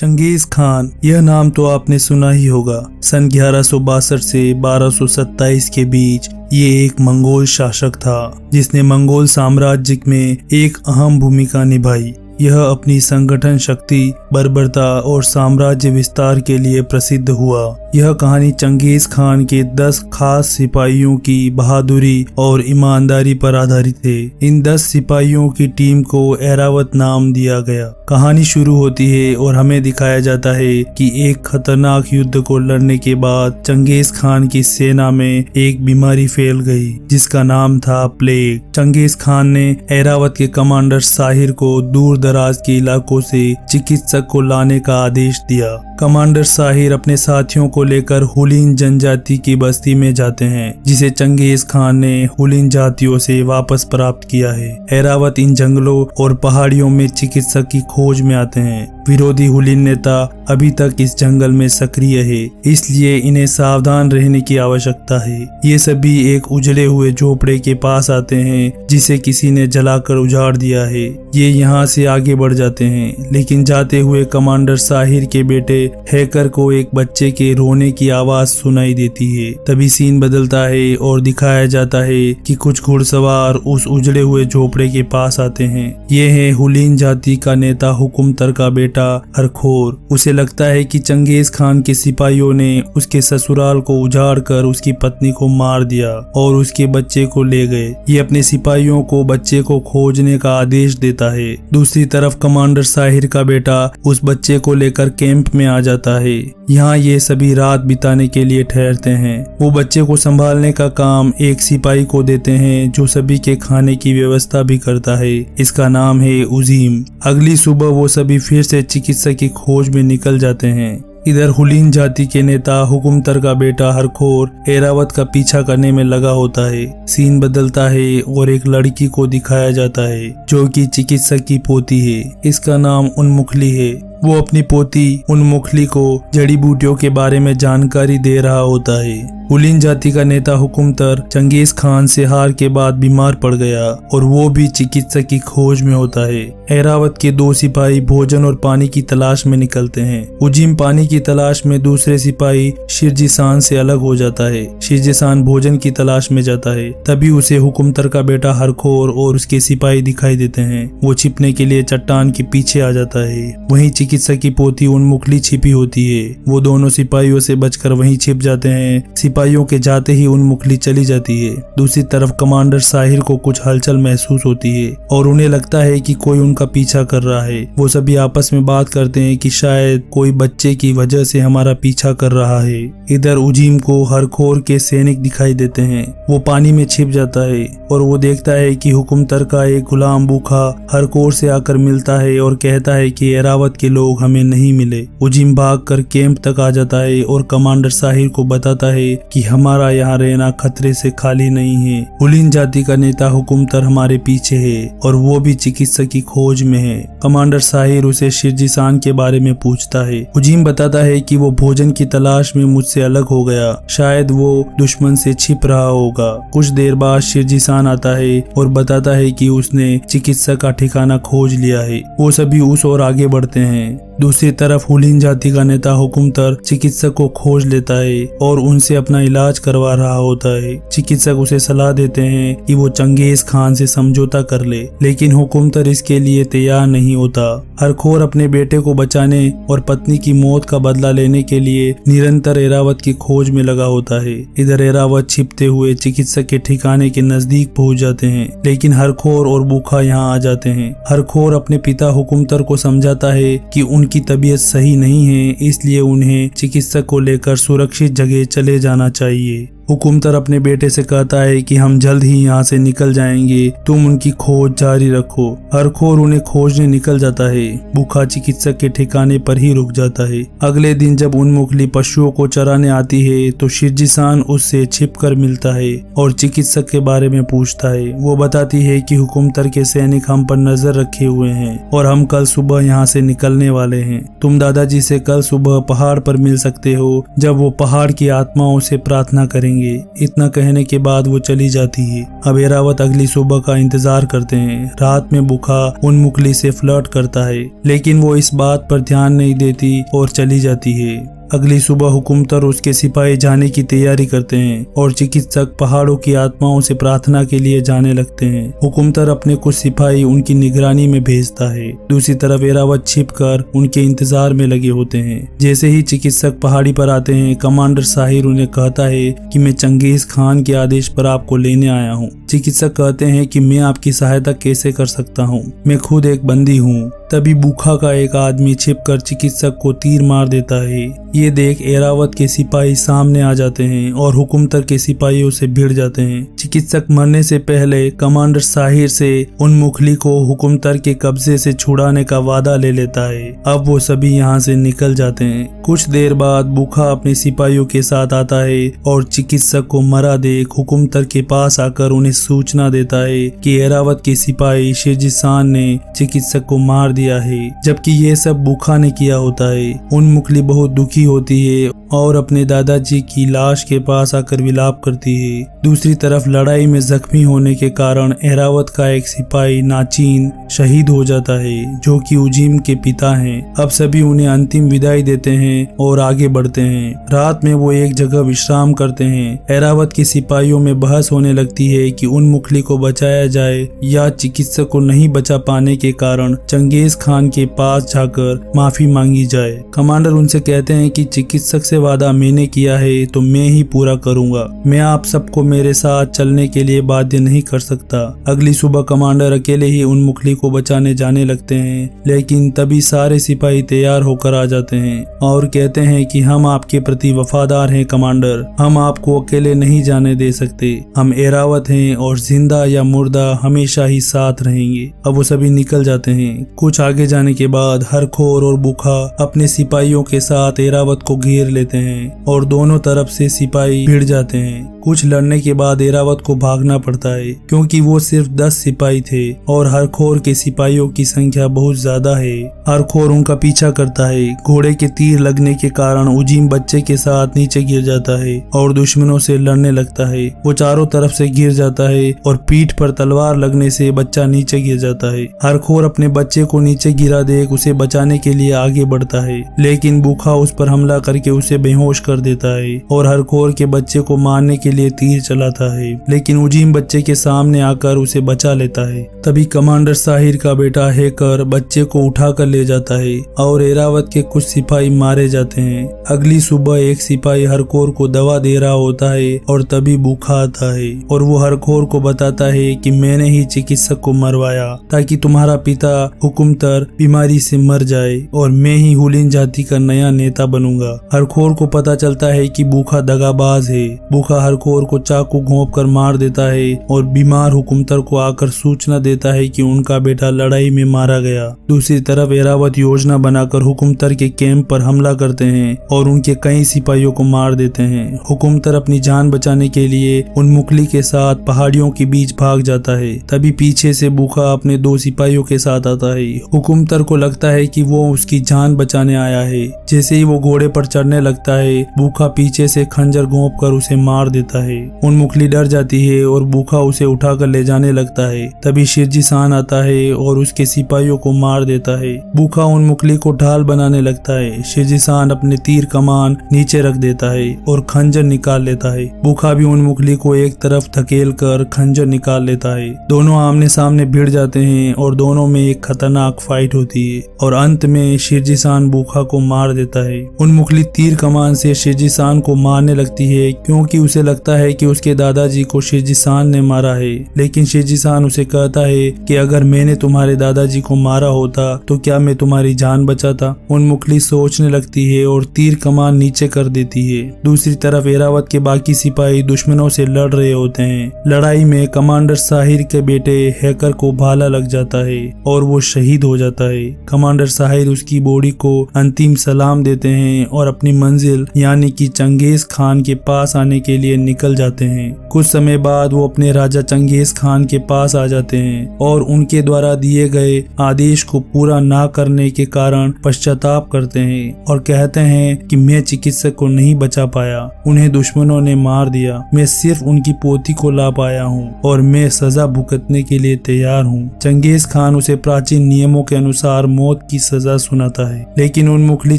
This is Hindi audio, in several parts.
चंगेज खान, यह नाम तो आपने सुना ही होगा। सन 1162 से 1227 के बीच ये एक मंगोल शासक था जिसने मंगोल साम्राज्य में एक अहम भूमिका निभाई। यह अपनी संगठन शक्ति, बर्बरता और साम्राज्य विस्तार के लिए प्रसिद्ध हुआ। यह कहानी चंगेज खान के 10 खास सिपाहियों की बहादुरी और ईमानदारी पर आधारित है। इन 10 सिपाहियों की टीम को एरावत नाम दिया गया। कहानी शुरू होती है और हमें दिखाया जाता है कि एक खतरनाक युद्ध को लड़ने के बाद चंगेज खान की सेना में एक बीमारी फैल गई जिसका नाम था प्लेग। चंगेज खान ने एरावत के कमांडर साहिर को दूर दराज के इलाकों से चिकित्सक को लाने का आदेश दिया। कमांडर साहिर अपने साथियों को लेकर हुलिन जनजाति की बस्ती में जाते हैं जिसे चंगेज खान ने हुलिन जातियों से वापस प्राप्त किया है। एरावत इन जंगलों और पहाड़ियों में चिकित्सक की खोज में आते हैं। विरोधी हुलिन नेता अभी तक इस जंगल में सक्रिय है, इसलिए इन्हें सावधान रहने की आवश्यकता है। ये सभी एक उजड़े हुए झोपड़े के पास आते हैं जिसे किसी ने जलाकर उजाड़ दिया है। ये यहाँ से आगे बढ़ जाते हैं, लेकिन जाते हुए कमांडर साहिर के बेटे हैकर को एक बच्चे के रोने की आवाज सुनाई देती है। तभी सीन बदलता है और दिखाया जाता है कि कुछ घुड़सवार उस उजड़े हुए झोपड़े के पास आते हैं। ये है हुलिन जाति का नेता हुकुमतर का बेटा हरखोर। उसे लगता है कि चंगेज खान के सिपाहियों ने उसके ससुराल को उजाड़कर उसकी पत्नी को मार दिया और उसके बच्चे को ले गए। ये अपने सिपाहियों को बच्चे को खोजने का आदेश देता है। दूसरी तरफ कमांडर साहिर का बेटा उस बच्चे को लेकर कैंप में आ जाता है। यहाँ ये सभी रात बिताने के लिए ठहरते हैं। वो बच्चे को संभालने का काम एक सिपाही को देते हैं जो सभी के खाने की व्यवस्था भी करता है। इसका नाम है उजीम। अगली सुबह वो सभी फिर से चिकित्सक की खोज में निकल जाते हैं। इधर हुलिन जाति के नेता हुकुमतर का बेटा हरखोर एरावत का पीछा करने में लगा होता है। सीन बदलता है और एक लड़की को दिखाया जाता है जो कि चिकित्सक की पोती है। इसका नाम उन्मुखली है। वो अपनी पोती उन्मुखली को जड़ी बूटियों के बारे में जानकारी दे रहा होता है। हुलिन जाति का नेता हुकुमतर चंगेज खान से हार के बाद बीमार पड़ गया और वो भी चिकित्सक की खोज में होता है। एरावत के 2 सिपाही भोजन और पानी की तलाश में निकलते हैं। उजिम पानी की तलाश में दूसरे सिपाही शिरजीसान से अलग हो जाता है। शिरजीसान भोजन की तलाश में जाता है। तभी उसे हुकुमतर का बेटा हरखोर और उसके सिपाही दिखाई देते हैं। वो छिपने के लिए चट्टान के पीछे आ जाता है। वहीं चिकित्सक की पोती उन्मुखली छिपी होती है। वो दोनों सिपाहियों से बचकर वहीं छिप जाते हैं। सिपाहियों के जाते ही उन्मुखली चली जाती है। दूसरी तरफ कमांडर साहिर को कुछ हलचल महसूस होती है और उन्हें लगता है कि कोई उनका पीछा कर रहा है। वो सभी आपस में बात करते हैं कि शायद कोई बच्चे की वजह से हमारा पीछा कर रहा है। इधर उजीम को हरखोर के सैनिक दिखाई देते हैं। वो पानी में छिप जाता है और वो देखता है कि हुकुमतर का एक गुलाम भूखा हरखोर से आकर मिलता है और कहता है कि एरावत के लोग हमें नहीं मिले। उजिम भागकर कैंप तक आ जाता है और कमांडर साहिर को बताता है कि हमारा यहाँ रहना खतरे से खाली नहीं है। हुलिन जाति का नेता हुकुमतर हमारे पीछे है और वो भी चिकित्सक की खोज में है। कमांडर साहिर उसे शिरजीसान के बारे में पूछता है। उजिम बताता है कि वो भोजन की तलाश में मुझसे अलग हो गया। शायद वो दुश्मन से छिप रहा होगा। कुछ देर बाद शिरजीसान आता है और बताता है कि उसने चिकित्सक का ठिकाना खोज लिया है। वो सभी उस ओर आगे बढ़ते हैं। दूसरी तरफ हुलिन जाति का नेता हुकुमतर चिकित्सक को खोज लेता है और उनसे अपना इलाज करवा रहा होता है। चिकित्सक उसे सलाह देते हैं कि वो चंगेज खान से समझौता कर ले, लेकिन हुकुमतर इसके लिए तैयार नहीं होता। हरखोर अपने बेटे को बचाने और पत्नी की मौत का बदला लेने के लिए निरंतर एरावत की खोज में लगा होता है। इधर एरावत छिपते हुए चिकित्सक के ठिकाने के नजदीक पहुंच जाते हैं, लेकिन हरखोर और भूखा यहाँ आ जाते हैं। हरखोर अपने पिता हुकुमतर को समझाता है कि उनकी तबीयत सही नहीं है, इसलिए उन्हें चिकित्सक को लेकर सुरक्षित जगह चले जाना चाहिए। हुकुमतर अपने बेटे से कहता है कि हम जल्द ही यहाँ से निकल जाएंगे, तुम उनकी खोज जारी रखो। हरखोर उन्हें खोजने निकल जाता है। भूखा चिकित्सक के ठिकाने पर ही रुक जाता है। अगले दिन जब उन्मुखली पशुओं को चराने आती है तो शिरजीसान उससे छिपकर मिलता है और चिकित्सक के बारे में पूछता है। वो बताती है कि हुकुमतर के सैनिक हम पर नजर रखे हुए हैं और हम कल सुबह यहाँ से निकलने वाले हैं। तुम दादाजी से कल सुबह पहाड़ पर मिल सकते हो जब वो पहाड़ की आत्माओं से प्रार्थना करेंगे। करेंगे। इतना कहने के बाद वो चली जाती है। अब एरावत अगली सुबह का इंतजार करते हैं। रात में बुखा उन मुखली से फ्लर्ट करता है, लेकिन वो इस बात पर ध्यान नहीं देती और चली जाती है। अगली सुबह हुकुमतर उसके सिपाही जाने की तैयारी करते हैं और चिकित्सक पहाड़ों की आत्माओं से प्रार्थना के लिए जाने लगते हैं। हुकुमतर अपने कुछ सिपाही उनकी निगरानी में भेजता है। दूसरी तरफ एरावत छिपकर उनके इंतजार में लगे होते हैं। जैसे ही चिकित्सक पहाड़ी पर आते हैं, कमांडर साहिर उन्हें कहता है कि मैं चंगेज खान के आदेश पर आपको लेने आया हूँ। चिकित्सक कहते हैं कि मैं आपकी सहायता कैसे कर सकता हूँ, मैं खुद एक बंदी हूँ। तभी बुखा का एक आदमी छिपकर चिकित्सक को तीर मार देता है। ये देख एरावत के सिपाही सामने आ जाते हैं और हुकुमतर के सिपाहियों से भिड़ जाते हैं। चिकित्सक मरने से पहले कमांडर साहिर से उन मुखली को हुकुमतर के कब्जे से छुड़ाने का वादा ले लेता है। अब वो सभी यहाँ से निकल जाते हैं। कुछ देर बाद बुखा अपने सिपाहियों के साथ आता है और चिकित्सक को मरा देख हुकुमतर के पास आकर उन्हें सूचना देता है कि एरावत के सिपाही शेरजीसान ने चिकित्सक को मार दिया है, जबकि ये सब बुखा ने किया होता है। उन मुखली बहुत दुखी होती है और अपने दादाजी की लाश के पास आकर विलाप करती है। दूसरी तरफ लड़ाई में जख्मी होने के कारण एरावत का एक सिपाही नाचीन शहीद हो जाता है, जो कि उजीम के पिता हैं। अब सभी उन्हें अंतिम विदाई देते हैं और आगे बढ़ते हैं। रात में वो एक जगह विश्राम करते हैं। एरावत के सिपाहियों में बहस होने लगती है कि उन मुखली को बचाया जाए या चिकित्सक को नहीं बचा पाने के कारण चंगेज खान के पास जाकर माफी मांगी जाए। कमांडर उनसे कहते हैं कि चिकित्सक से वादा मैंने किया है तो मैं ही पूरा करूंगा। मैं आप सबको मेरे साथ चलने के लिए बाध्य नहीं कर सकता। अगली सुबह कमांडर अकेले ही उन मुखली को बचाने जाने लगते हैं, लेकिन तभी सारे सिपाही तैयार होकर आ जाते हैं और कहते हैं कि हम आपके प्रति वफादार हैं कमांडर, हम आपको अकेले नहीं जाने दे सकते। हम एरावत हैं और जिंदा या मुर्दा हमेशा ही साथ रहेंगे। अब वो सभी निकल जाते हैं। कुछ आगे जाने के बाद हरखोर और बुखा अपने सिपाहियों के साथ एरावत को घेर लेते हैं और दोनों तरफ से सिपाही भिड़ जाते हैं। कुछ लड़ने के बाद एरावत को भागना पड़ता है, क्योंकि वो सिर्फ 10 सिपाही थे और हरखोर के सिपाहियों की संख्या बहुत ज्यादा है। हरखोर उनका पीछा करता है। घोड़े के तीर लगने के कारण उजीम बच्चे के साथ नीचे गिर जाता है और दुश्मनों से लड़ने लगता है। वो चारों तरफ से गिर जाता है और पीठ पर तलवार लगने से बच्चा नीचे गिर जाता है। हरखोर अपने बच्चे को नीचे गिरा देख उसे बचाने के लिए आगे बढ़ता है, लेकिन बुखा उस पर हमला करके उसे बेहोश कर देता है और हरखोर के बच्चे को मारने के लिए तीर चलाता है, लेकिन उजीम बच्चे के सामने आकर उसे बचा लेता है। तभी कमांडर साहिर का बेटा हैकर बच्चे को उठाकर ले जाता है और एरावत के कुछ सिपाही मारे जाते हैं। अगली सुबह एक सिपाही हरखोर को दवा दे रहा होता है और तभी बुखा आता है और वो हरखोर को बताता है कि मैंने ही चिकित्सक को मरवाया ताकि तुम्हारा पिता हुकुमतर बीमारी से मर जाए और मैं ही हुलिन जाति का नया नेता बनूंगा। हरखोर को पता चलता है कि बुखा दगाबाज है। बुखा हरखोर को चाकू घोंप कर मार देता है और बीमार हुकुमतर को आकर सूचना देता है कि उनका बेटा लड़ाई में मारा गया। दूसरी तरफ एरावत योजना बनाकर हुकुमतर के कैंप पर हमला करते हैं और उनके कई सिपाहियों को मार देते हैं। हुकुमतर अपनी जान बचाने के लिए उन मुखली के साथ पहाड़ियों के बीच भाग जाता है। तभी पीछे से बुखा अपने 2 सिपाहियों के साथ आता है। हुकुमतर को लगता है कि वो उसकी जान बचाने आया है। जैसे ही वो घोड़े पर चढ़ने लगता है, बुखा पीछे से खंजर घोंप कर उसे मार देता है। उन मुखली डर जाती है और बुखा उसे उठाकर ले जाने लगता है। तभी शेरजीसान आता है और उसके सिपाहियों को मार देता है। बुखा उन मुखली को ढाल बनाने लगता है। शेरजीसान अपने तीर कमान नीचे रख देता है और खंजर निकाल लेता है। बुखा भी उन मुखली को एक तरफ धकेल कर खंजर निकाल लेता है। दोनों आमने सामने भिड़ जाते हैं और दोनों में एक खतरनाक फाइट होती है और अंत में शेरजीसान बुखा को मार देता है। उन मुखली तीर कमान से शेरजीसान को मारने लगती है, क्योंकि उसे लगता है कि उसके दादाजी को शेरजीसान ने मारा है। लेकिन शेरजीसान उसे कहता है कि अगर मैंने तुम्हारे दादाजी को मारा होता तो क्या मैं तुम्हारी जान बचाता। उन मुखली सोचने लगती है और तीर कमान नीचे कर देती है। दूसरी तरफ एरावत के बाकी सिपाही दुश्मनों से लड़ रहे होते हैं। लड़ाई में कमांडर साहिर के बेटे हैकर को भाला लग जाता है और वो शहीद हो जाता है। कमांडर साहिर उसकी बॉडी को अंतिम सलाम देते हैं और अपनी मंजिल यानी कि चंगेज खान के पास आने के लिए निकल जाते हैं। कुछ समय बाद वो अपने राजा चंगेज खान के पास आ जाते हैं और उनके द्वारा दिए गए आदेश को पूरा ना करने के कारण पश्चाताप करते हैं और कहते हैं कि मैं चिकित्सक को नहीं बचा पाया, उन्हें दुश्मनों ने मार दिया, मैं सिर्फ उनकी पोती को ला पाया हूँ और मैं सजा भुगतने के लिए तैयार हूँ। चंगेज खान उसे प्राचीन नियमों के अनुसार मौत की सजा सुनाता है, लेकिन उन्मुखली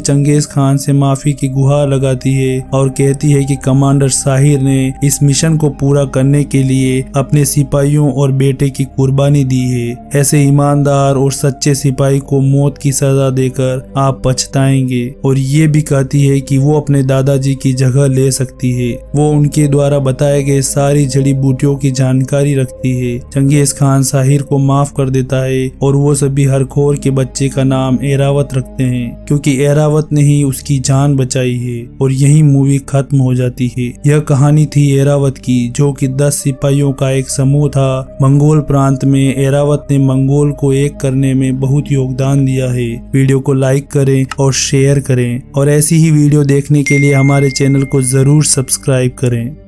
चंगेज खान से माफी की गुहार लगाती है और कहती है कि कमांडर साहिर ने इस मिशन को पूरा करने के लिए अपने सिपाहियों और बेटे की कुर्बानी दी है। ऐसे ईमानदार और सच्चे सिपाही को मौत की सजा देकर आप पछताएंगे। और ये भी कहती है कि वो अपने दादाजी की जगह ले सकती है। वो उनके द्वारा बताए गए सारी जड़ी बूटियों की जानकारी रखती है। चंगेज खान साहिर को माफ कर देता है और वो सभी हरखोर के बच्चे का नाम एरावत रखते हैं, क्योंकि एरावत ने ही उसकी जान बचाई है। और यही मूवी खत्म हो जाती है। यह कहानी थी एरावत की, जो कि 10 सिपाहियों का एक समूह था। मंगोल प्रांत में एरावत ने मंगोल को एक करने में बहुत योगदान दिया है। वीडियो को लाइक करें और शेयर करें और ऐसी ही वीडियो देखने के लिए हमारे चैनल को जरूर सब्सक्राइब करें।